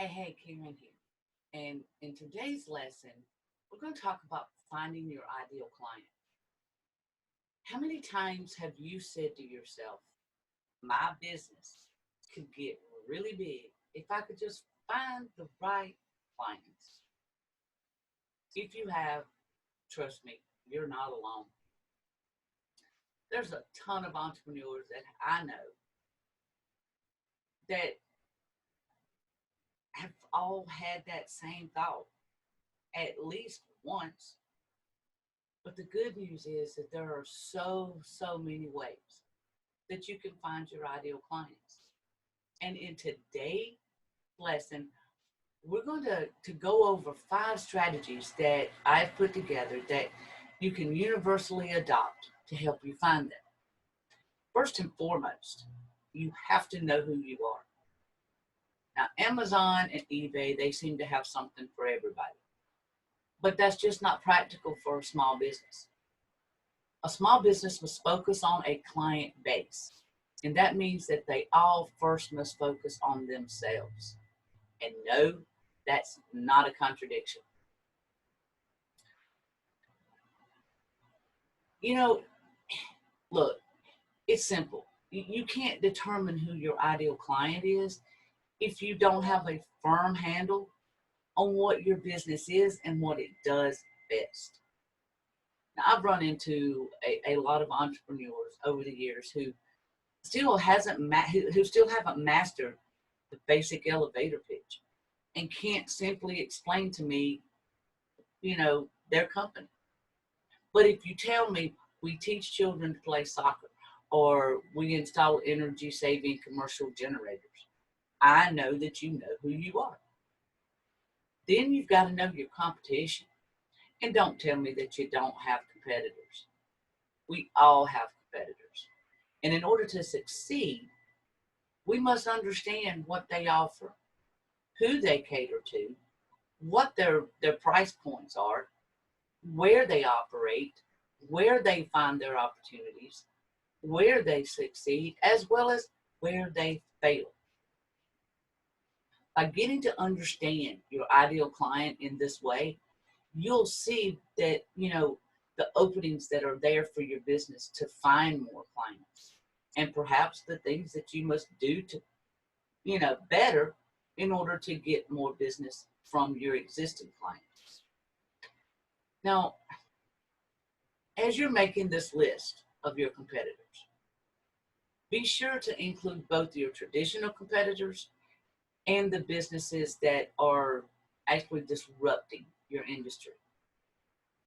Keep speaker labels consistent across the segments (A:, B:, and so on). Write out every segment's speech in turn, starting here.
A: Hey, Karen here. And in today's lesson, we're going to talk about finding your ideal client. How many times have you said to yourself, my business could get really big if I could just find the right clients? If you have, trust me, you're not alone. There's a ton of entrepreneurs that I know that have all had that same thought at least once. But the good news is that there are so many ways that you can find your ideal clients. And in today's lesson, we're going to go over 5 strategies that I've put together that you can universally adopt to help you find them. First and foremost, you have to know who you are. Now, Amazon and eBay, they seem to have something for everybody, but that's just not practical for a small business. A small business must focus on a client base. And that means that they all first must focus on themselves. And no, that's not a contradiction. You know, look, it's simple. You can't determine who your ideal client is if you don't have a firm handle on what your business is and what it does best. Now, I've run into a lot of entrepreneurs over the years who who still haven't mastered the basic elevator pitch and can't simply explain to me, their company. But if you tell me we teach children to play soccer or we install energy saving commercial generators, I know that you know who you are. Then you've got to know your competition. And don't tell me that you don't have competitors. We all have competitors. And in order to succeed, we must understand what they offer, who they cater to, what their price points are, where they operate, where they find their opportunities, where they succeed, as well as where they fail. By getting to understand your ideal client in this way, you'll see that, the openings that are there for your business to find more clients and perhaps the things that you must do to, better in order to get more business from your existing clients. Now, as you're making this list of your competitors, be sure to include both your traditional competitors and the businesses that are actually disrupting your industry.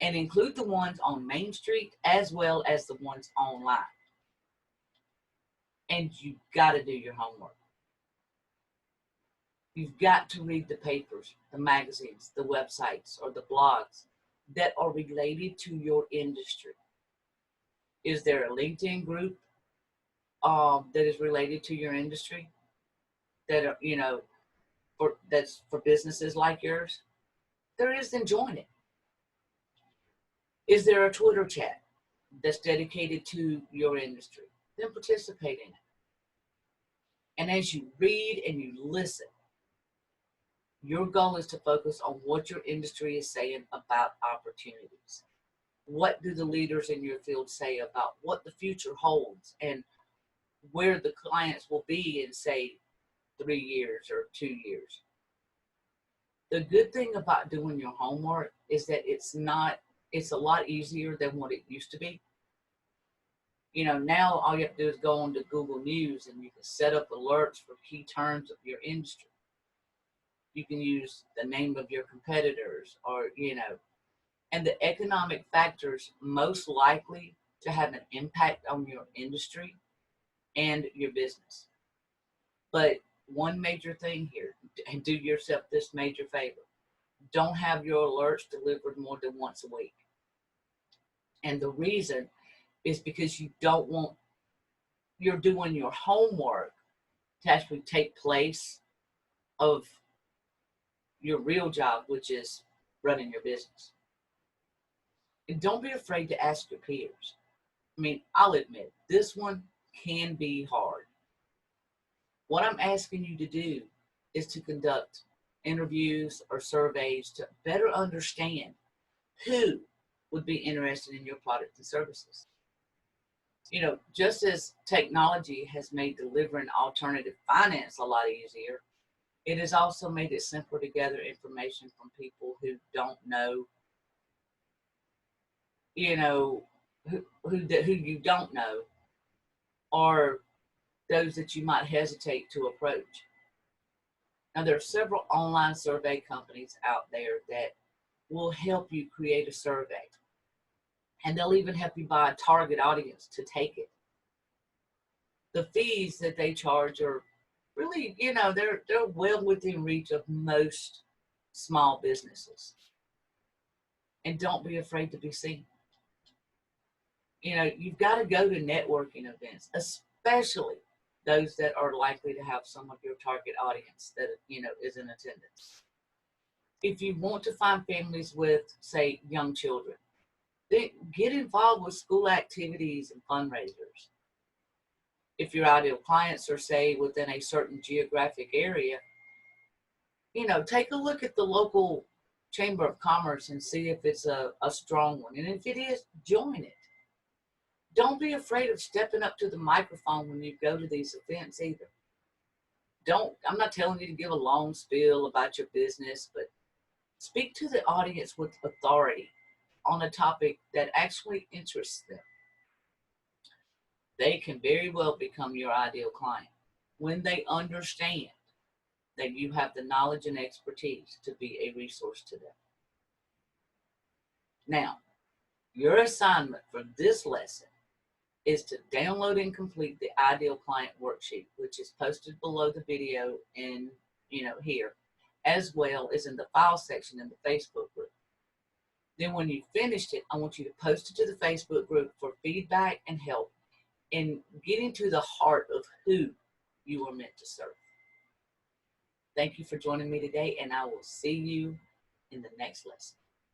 A: And include the ones on Main Street as well as the ones online. And you've got to do your homework. You've got to read the papers, the magazines, the websites, or the blogs that are related to your industry. Is there a LinkedIn group that is related to your industry that are, that's for businesses like yours? There is, then join it. Is there a Twitter chat that's dedicated to your industry? Then participate in it. And as you read and you listen, your goal is to focus on what your industry is saying about opportunities. What do the leaders in your field say about what the future holds and where the clients will be in, say, 3 years or 2 years? The good thing about doing your homework is that it's a lot easier than what it used to be. Now all you have to do is go on to Google News and you can set up alerts for key terms of your industry. You can use the name of your competitors and the economic factors most likely to have an impact on your industry and your business. But one major thing here, and do yourself this major favor, don't have your alerts delivered more than once a week. And the reason is because you're doing your homework to actually take place of your real job, which is running your business. And don't be afraid to ask your peers. I mean, I'll admit, this one can be hard. What I'm asking you to do is to conduct interviews or surveys to better understand who would be interested in your product and services. You know, just as technology has made delivering alternative finance a lot easier, it has also made it simpler to gather information from people who don't know, you know, who you don't know, or those that you might hesitate to approach. Now, there are several online survey companies out there that will help you create a survey, and they'll even help you buy a target audience to take it. The fees that they charge are really, you know, they're well within reach of most small businesses. And don't be afraid to be seen. You know, you've got to go to networking events, especially those that are likely to have some of your target audience that, you know, is in attendance. If you want to find families with, say, young children, then get involved with school activities and fundraisers. If your ideal clients are, say, within a certain geographic area, you know, take a look at the local Chamber of Commerce and see if it's a strong one. And if it is, join it. Don't be afraid of stepping up to the microphone when you go to these events either. I'm not telling you to give a long spiel about your business, but speak to the audience with authority on a topic that actually interests them. They can very well become your ideal client when they understand that you have the knowledge and expertise to be a resource to them. Now, your assignment for this lesson is to download and complete the Ideal Client Worksheet, which is posted below the video and, you know, here, as well as in the file section in the Facebook group. Then when you finished it, I want you to post it to the Facebook group for feedback and help in getting to the heart of who you are meant to serve. Thank you for joining me today, and I will see you in the next lesson.